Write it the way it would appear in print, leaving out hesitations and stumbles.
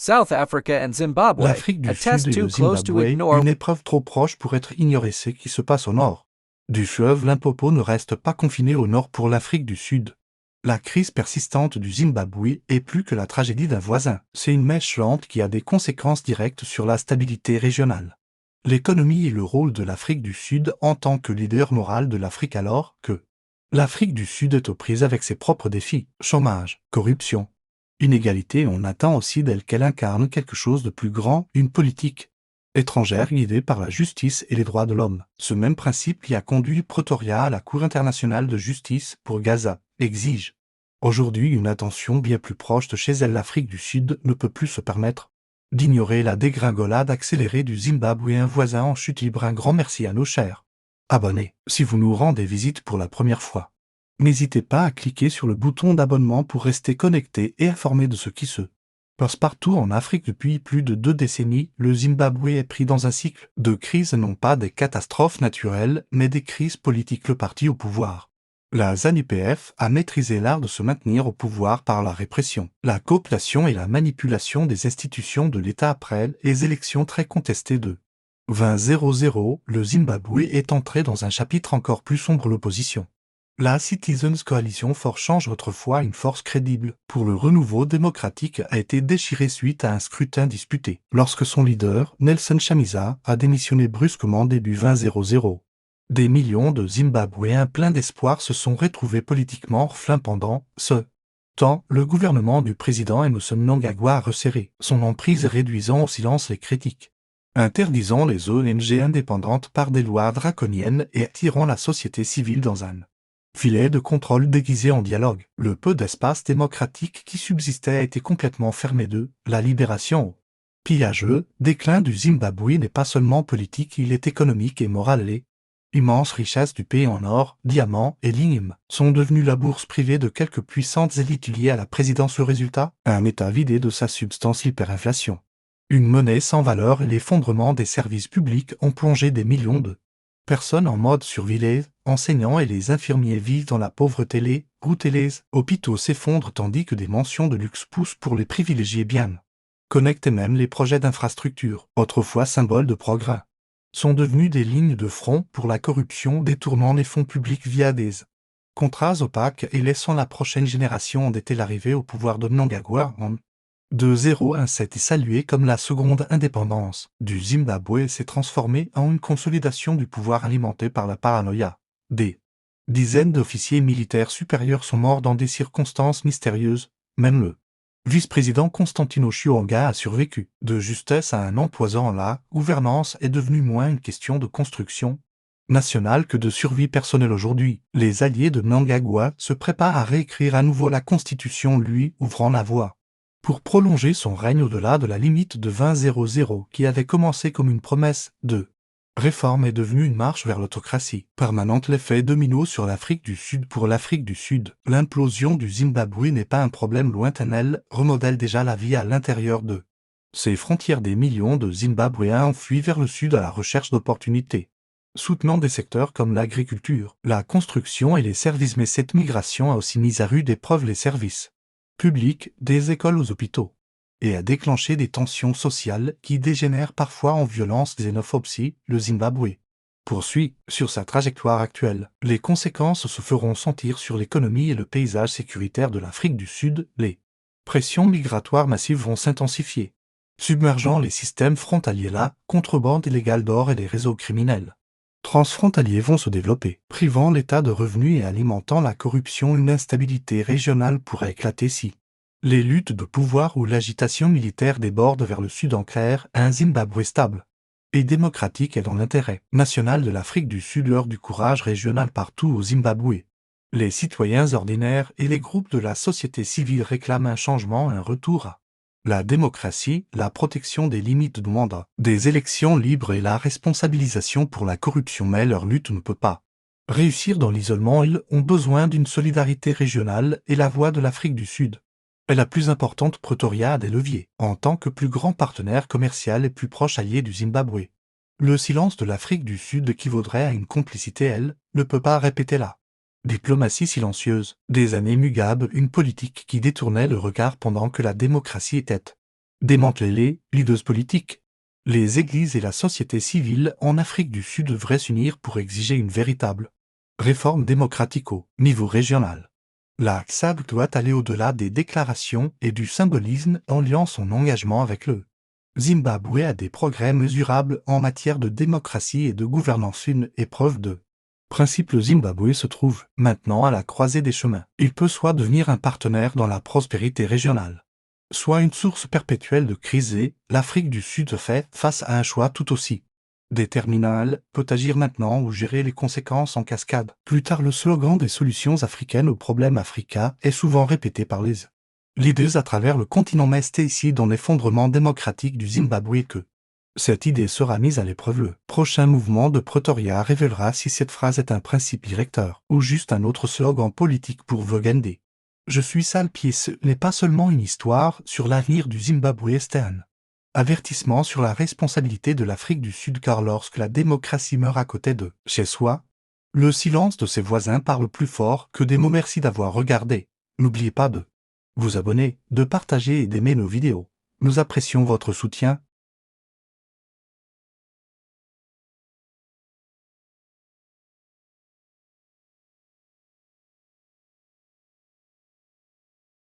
South Africa and Zimbabwe, L'Afrique du a test Sud et too le close to Zimbabwe, ignore. une épreuve trop proche pour être ignorée, c'est ce qui se passe au nord. Du fleuve Limpopo ne reste pas confiné au nord pour l'Afrique du Sud. La crise persistante du Zimbabwe est plus que la tragédie d'un voisin. C'est une mèche lente qui a des conséquences directes sur la stabilité régionale. L'économie et le rôle de l'Afrique du Sud en tant que leader moral de l'Afrique alors que l'Afrique du Sud est aux prises avec ses propres défis, chômage, corruption, inégalité. On attend aussi d'elle qu'elle incarne quelque chose de plus grand, une politique étrangère guidée par la justice et les droits de l'homme. Ce même principe qui a conduit Pretoria à la Cour internationale de justice pour Gaza exige aujourd'hui une attention bien plus proche de chez elle. L'Afrique du Sud ne peut plus se permettre d'ignorer la dégringolade accélérée du Zimbabwe, un voisin en chute libre. Un grand merci à nos chers abonnés. Si vous nous rendez visite pour la première fois, n'hésitez pas à cliquer sur le bouton d'abonnement pour rester connecté et informé de ce qui se passe partout en Afrique depuis plus de 2 décennies. Le Zimbabwe est pris dans un cycle de crises, non pas des catastrophes naturelles, mais des crises politiques. Le parti au pouvoir, la ZANU-PF, a maîtrisé l'art de se maintenir au pouvoir par la répression, la cooptation et la manipulation des institutions de l'État après les élections très contestées de 2000. Le Zimbabwe est entré dans un chapitre encore plus sombre. L'opposition, la Citizens Coalition for Change, autrefois une force crédible pour le renouveau démocratique, a été déchirée suite à un scrutin disputé, lorsque son leader, Nelson Chamisa, a démissionné brusquement début 2000. Des millions de Zimbabwéens pleins d'espoir se sont retrouvés politiquement orphelins pendant ce temps. Le gouvernement du président Emmerson Mnangagwa a resserré son emprise, réduisant au silence les critiques, interdisant les ONG indépendantes par des lois draconiennes et attirant la société civile dans un filet de contrôle déguisé en dialogue. Le peu d'espace démocratique qui subsistait a été complètement fermé. La libération au pillageux déclin du Zimbabwe n'est pas seulement politique, il est économique et moral. Les immenses richesses du pays en or, diamants et lignes sont devenues la bourse privée de quelques puissantes élites liées à la présidence. Le résultat, un État vidé de sa substance, hyperinflation, une monnaie sans valeur et l'effondrement des services publics ont plongé des millions de personnes en mode survie. Les enseignants et les infirmiers vivent dans la pauvreté. Les routes et les hôpitaux s'effondrent tandis que des mentions de luxe poussent pour les privilégiés bien connectés. Même les projets d'infrastructure, autrefois symboles de progrès, sont devenus des lignes de front pour la corruption, détournant les fonds publics via des contrats opaques et laissant la prochaine génération endettée. L'arrivée au pouvoir de Mnangagwa en 2017 est saluée comme la seconde indépendance du Zimbabwe s'est transformée en une consolidation du pouvoir alimentée par la paranoïa. Des dizaines d'officiers militaires supérieurs sont morts dans des circonstances mystérieuses. Même le vice-président Constantino Chiwenga a survécu. De justesse à un empoisonnant, la gouvernance est devenue moins une question de construction nationale que de survie personnelle. Aujourd'hui, les alliés de Mnangagwa se préparent à réécrire à nouveau la constitution, lui ouvrant la voie pour prolonger son règne au-delà de la limite de 2000 qui avait commencé comme une promesse de réforme est devenue une marche vers l'autocratie permanente. L'effet domino sur l'Afrique du Sud. Pour l'Afrique du Sud, l'implosion du Zimbabwe n'est pas un problème lointain, elle remodèle déjà la vie à l'intérieur de ses frontières. Des millions de Zimbabwéens ont fui vers le sud à la recherche d'opportunités, soutenant des secteurs comme l'agriculture, la construction et les services. Mais cette migration a aussi mis à rude épreuve les services publics, des écoles aux hôpitaux, et a déclenché des tensions sociales qui dégénèrent parfois en violence xénophobe. Si le Zimbabwe poursuit sur sa trajectoire actuelle, les conséquences se feront sentir sur l'économie et le paysage sécuritaire de l'Afrique du Sud. Les pressions migratoires massives vont s'intensifier, submergeant les systèmes frontaliers. La contrebande illégale d'or et les réseaux criminels transfrontaliers vont se développer, privant l'État de revenus et alimentant la corruption. Une instabilité régionale pourrait éclater si les luttes de pouvoir ou l'agitation militaire débordent vers le sud. En clair, un Zimbabwe stable et démocratique est dans l'intérêt national de l'Afrique du Sud. L'heure du courage régional partout au Zimbabwe. Les citoyens ordinaires et les groupes de la société civile réclament un changement, un retour à la démocratie, la protection des limites du mandat, des élections libres et la responsabilisation pour la corruption. Mais leur lutte ne peut pas réussir dans l'isolement. Ils ont besoin d'une solidarité régionale et la voix de l'Afrique du Sud est la plus importante. Pretoria a des leviers en tant que plus grand partenaire commercial et plus proche allié du Zimbabwe. Le silence de l'Afrique du Sud équivaudrait à une complicité. Elle ne peut pas répéter la diplomatie silencieuse des années Mugabe, une politique qui détournait le regard pendant que la démocratie était Démanteler les leaders politiques. Les églises et la société civile en Afrique du Sud devraient s'unir pour exiger une véritable réforme démocratique au niveau régional. La XAB doit aller au-delà des déclarations et du symbolisme en liant son engagement avec le Zimbabwe à des progrès mesurables en matière de démocratie et de gouvernance. Une épreuve de principe. Le Zimbabwe se trouve maintenant à la croisée des chemins. Il peut soit devenir un partenaire dans la prospérité régionale, soit une source perpétuelle de crise, et l'Afrique du Sud se fait face à un choix tout aussi déterminant. Peut agir maintenant ou gérer les conséquences en cascade. Plus tard, le slogan des solutions africaines aux problèmes africains est souvent répété par les leaders à travers le continent, mais c'est ici dans l'effondrement démocratique du Zimbabwe que cette idée sera mise à l'épreuve. Le prochain mouvement de Pretoria révélera si cette phrase est un principe directeur ou juste un autre slogan politique pour Vogende. Je suis sale pied. Ce n'est pas seulement une histoire sur l'avenir du Zimbabwe, c'est un avertissement sur la responsabilité de l'Afrique du Sud, car lorsque la démocratie meurt à côté de chez soi, le silence de ses voisins parle plus fort que des mots. Merci d'avoir regardé. N'oubliez pas de vous abonner, de partager et d'aimer nos vidéos. Nous apprécions votre soutien.